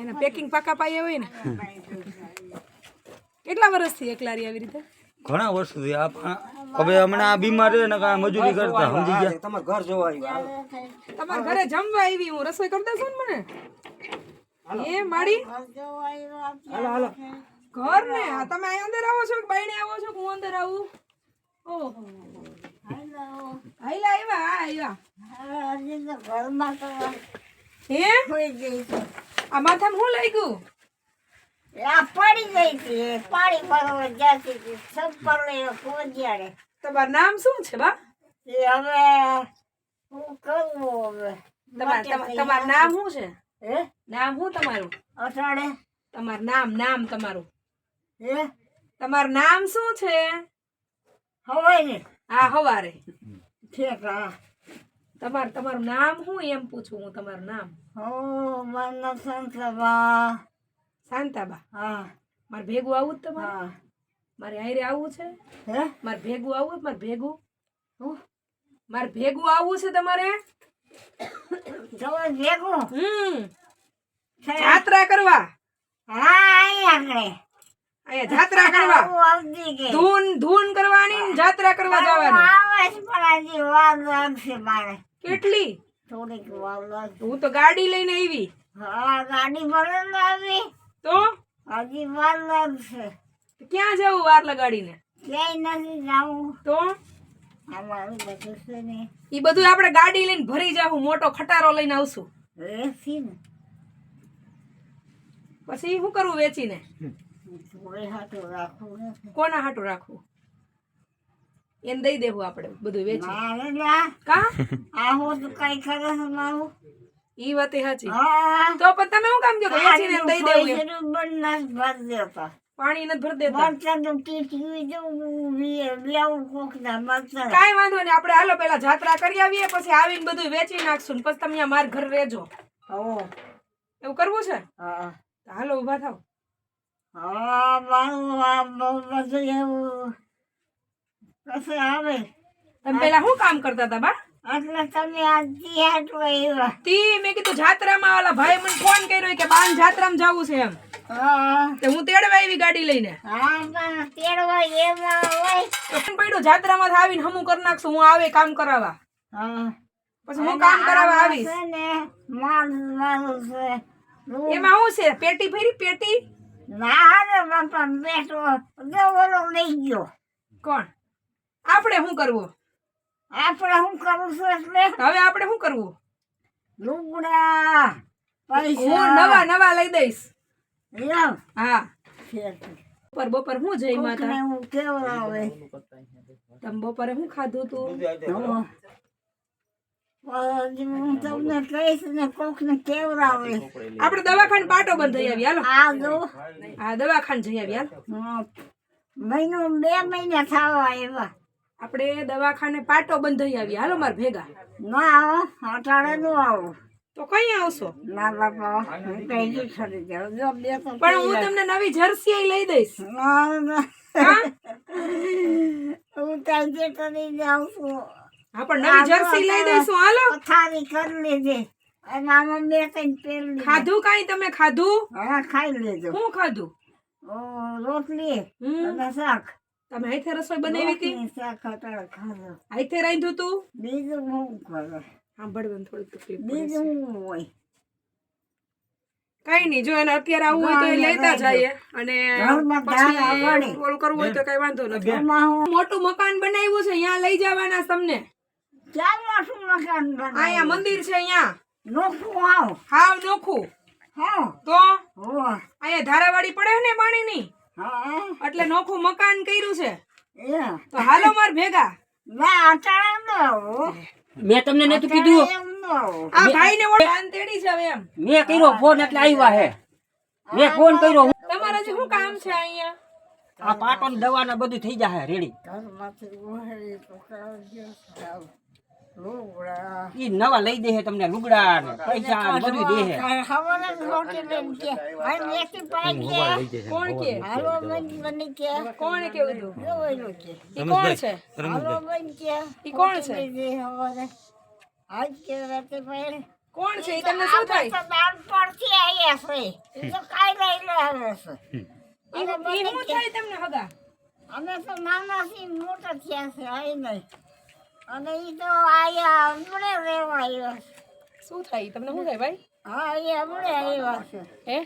એને પેકિંગ પાકા પાયા હોય ને કેટલા વર્ષથી એકલા રહી આવી રીતે ઘણા વર્ષથી હવે હમણાં આ બીમાર રહે ને કાંઈ મજૂરી કરતા સમજી ગયા તમારે ઘર જોવા આવ્યા તમારા ઘરે જમવા આવી હું રસોઈ કરી દેશો ને મને એ માડી હાલો હાલો ઘર ને તમે અહીં અંદર આવો છો કે બાયણે આવો છો કે હું અંદર આવું ઓહો આયલા આવ્યા હે આ માથામાં શું લાગ્યું તમારું નામ શું છે બા તમારું નામ શું છે નામ શું તમારું તમારું નામ તમારું તમારું નામ શું છે હા હવારે તમારું નામ શું એમ પૂછું હું તમારું નામ શાંતાબા મારે ભેગું આવું જ તમારે મારે હારે આવવું છે મારે ભેગું આવવું મારે ભેગું આવવું છે તમારે જાત્રા કરવા અહીંયા જાત્રા કરવા ધૂન કરવાની ને જાત્રા કરવા જવાની કેટલી હું તો ગાડી લઈને આવી તો ક્યાં જવું વાર લગાડીને તો ઈ બધું આપણે ગાડી લઈને ભરી જાવું મોટો ખટારો લઈને આવશું પછી શું કરવું વેચીને કોના હાટું રાખવું એને દઈ દેવું આપણે બધું વેચી કા ઈ વાત સાચી તો પણ તમે શું કામ કહો વેચીને દઈ દેવું પાણી નથી ભરી દેતા કાંઈ વાંધો નહીં આપણે હાલો પેલા જાત્રા કરી આવીએ પછી આવીને બધું વેચી નાખશું પછી તમે અહીંયા માર ઘર રહેજો એવું કરવું છે હાલો ઉભા થાવ તમે પેલા શું કામ કરતા હતા બા તી મેં કીધું જાત્રામાં ઓલા ભાઈ મને ફોન કર્યો કે બાન જાત્રામાં જવું છે એમ તે હું તેડવા આવી ગાડી લઈને પડ્યું જાત્રામાં આવીને હમું કરી નાખશું હું આવે કામ કરાવવા પછી હું કામ કરાવવા આવીશ એમાં શું છે પેટી ભરી પેટી કોણ આપણે શું કરવું હવે આપણે શું કરવું હું નવા લઈ દઈશ હા બપોર હું જઈ માતા તમે બપોરે શું ખાધું તું આપણે દવાખાને પાટો બંધ થઈ આવી હાલો હા દવાખાને જઈ આવી હાલ આપણે દવાખાને પાટો બંધ થઈ આવી હાલો માર ભેગા તો કઈ આવશો પણ હું તમને નવી જર્સી લઈ દઈશ હા પણ નવી જર્સી લઈ દઈશું હાલો ખાધું કઈ તમે ખાધું શું ખાધું રોટલી શાક તમે હાથે રસોઈ બનાવી હતી હાથે રાંધ્યું તું બીજું હું કરે સાંભળવાનું થોડી તકલીફ બીજું હોય કઈ નહીં જો એને અત્યારે આવવું હોય તો એ લેતા જઈએ અને પછી ઓલું કરવું હોય તો કઈ વાંધો નથી મોટું મકાન બનાવ્યું છે અહીંયા લઈ જવાના તમને અહીંયા મંદિર છે અહીંયા નોખું હાવ નોખું તો અહીંયા ધારાવાડી પડે ને પાણીની એટલે નોખું મકાન કર્યું છે તો હાલો માર ભેગા મેં તમને નતું કીધું આ ભાઈ ને ઓળખાણ તેડી છે હવે એમ મેં કર્યો ફોન એટલે આવ્યા હે મેં ફોન કર્યો તમારે હજી શું કામ છે અહીંયા આ પાટો ને દવા ને બધું થઈ જાય રેડી ઈ નવા લઈ દે તમને લુગડા ને પૈસા બધું દે કોણ કેવું તું ઈ કોણ છે ઈ કોણ છે કોણ છે ઈ તમને શું થાય નાનપણથી આયા છે એ તો કાંઈ લઈને આવે છે ઈ શું થાય તમને હગા અમે તો નાનાથી મોટા થયા છે આઈ નહીં અને ઈ તો આયા હમણે રહેવા આવ્યા છે શું થાય તમને શું થાય ભાઈ હા અહીંયા હમણે આવ્યા છે હે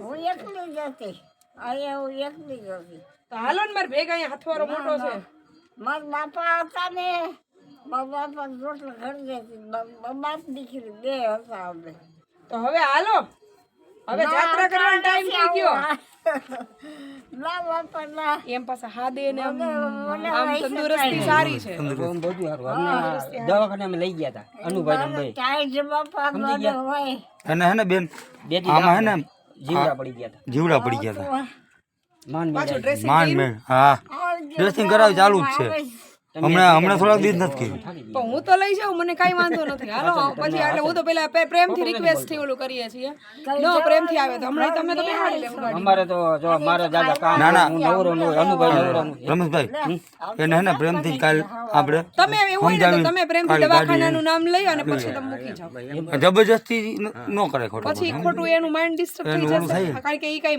હું એકલી જ હતી અહીંયા હું એકલી જ હતી તો હાલો ને મારે ભેગા અહીંયા હાથવારો મોટો છે મારા બાપા હતા ને મારા બાપા રોટલા ઘડી દેતી બાપ દીકરી બે હતા અમે તો હવે હાલો હવે જાત્રા કરવાનો ટાઈમ થઈ ગયો ના બાપા ના એમ પાછા હાદે ને આમ તંદુરસ્તી સારી છે આમ બધું સારું અમને દવાખાને અમે લઈ ગયા હતા અનુભાઈ ને ભાઈ ટાઈટ બાપા મને હોય અને હે ને બેન બે દી આમાં હે ને જીવડા પડી ગયા હતા જીવડા પડી ગયા હતા માન પાછું ડ્રેસિંગ માંડ મેં હા ડ્રેસિંગ કરાવ ચાલુ જ છે હમણાં થોડાક દિવસ નથી કર્યું પણ હું તો લઈ જાઉં મને કઈ વાંધો નથી હાલો પછી એટલે હું તો પેલા પ્રેમથી રિક્વેસ્ટ થી ઓલું કરીએ છીએ નો પ્રેમથી આવે તો હમણાં તમે તો બેહાડી લેવું ગાડી અમારે તો જો મારે દાદા કામ ના, ના. હું નવરો નો હોય, અનુભાઈ નવરો નો હોય. રમેશભાઈ એને હે ને પ્રેમથી કાલ આપણે તમે એવું હોય ને તો તમે પ્રેમથી દવાખાનાનું નામ લઈ અને પછી તમે મૂકી જાઓ જબરજસ્તી ન કરે ખોટું પછી ખોટું એનું માઇન્ડ ડિસ્ટર્બ થઈ જશે કારણ કે ઈ કઈ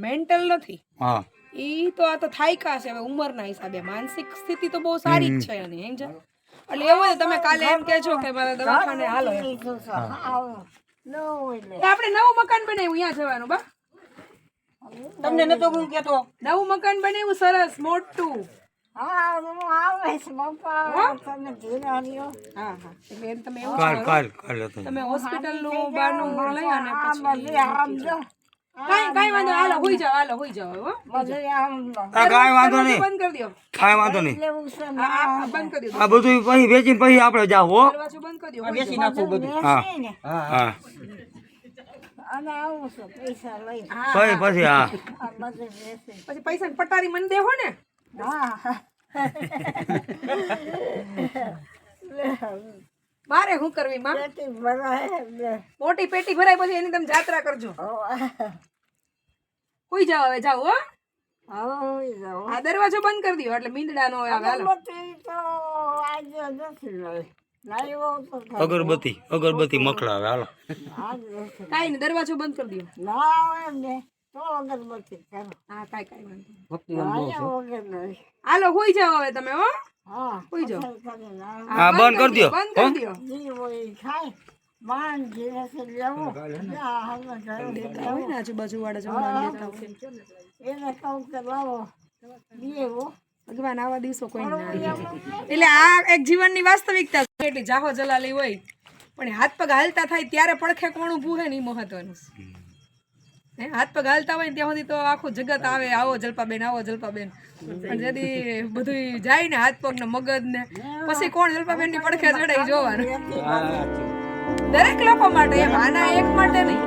મેન્ટલ નથી હા ઈ તો આ તો થાયકા છે હવે ઉંમરના હિસાબે માનસિક સ્થિતિ તો બહુ સારી જ છે એની એમ છે એટલે એવું હોય તો તમે કાલે એમ કહેજો કે મારા દવાખાને હાલો એમ. તો આપણે નવું મકાન બનાવ્યું અહીંયા જવાનું બા તમને નતો હું કેતો નવું મકાન બનાવ્યું સરસ મોટું હા હું આવે છે બાપા તમે ધીરા રહ્યો હા હા એટલે એમ તમે એવું કાલ હતું તમે હોસ્પિટલ નું બારનું લઈ અને પછી બધું આમ જો કાઈ વાંધો હાલો હોઈ જાઓ હો બધું આમ કાંઈ વાંધો નહીં બંધ કરી દો કાંઈ વાંધો નહીં લેવું છે આ બંધ કરી દો આ બધું પછી વેચીને પછી આપણે જાવ હો દરવાજો બંધ કરી દો બેસી નાખું બધું હા ને હા હા અને આવું છે પૈસા લઈ પછી હા આ બધું રહેશે પછી પૈસા પટારી મને દેહો ને હા મારે શું કરવી માં પેટી ભરાય ને મોટી પેટી ભરાય પછી એની તમે જાત્રા કરજો કોઈ જાવ હવે જાવ હો હવે જાઓ આ દરવાજો બંધ કરી દો એટલે મીંદડા નો આવે હાલો અગરબત્તી તો આજે નથી લઈ લાવ્યો તો અગરબત્તી મખલાવે હાલો આજ રહેશે કાઈ નહીં દરવાજો બંધ કરી દો ના આવે ને તો અગરબત્તી કરો હા કાઈ વાંધો નહીં. ભક્તિ આમ બહુ છે. અહીંયા વગર નહીં હાલો હોઈ જાવ હવે તમે હો હા હોઈ જાઓ પસંદ કરીને આવે. હા બંધ કરી દો બંધ કરી દો જી હોય ઈ ખાય માન ઘીરે છે લેવું જા હવે ઘરે હોય ને આજુબાજુ વાળા જમવાનું લેતા હોય. એને કહું કે લાવો દેવો ભગવાન આવા દિવસો કોઈ ના આવે. એટલે આ એક જીવનની વાસ્તવિકતા છે. એટલી જાહો જલાલી હોય પણ હાથ પગ હાલતા થાય ત્યારે પડખે કોણ ઊભું હોય ને એ મહત્વનું છે. હે હાથ પગ હાલતા હોય ને ત્યાં સુધી તો આખું જગત આવે આવો જલપાબેન પણ જદી બધું જાય ને હાથ પગ ને મગજ ને પછી કોણ જલપાબેન ની પડખે ચડાઈ જોવાનું હા દરેક લોકો માટે એમ આના એક માટે નહીં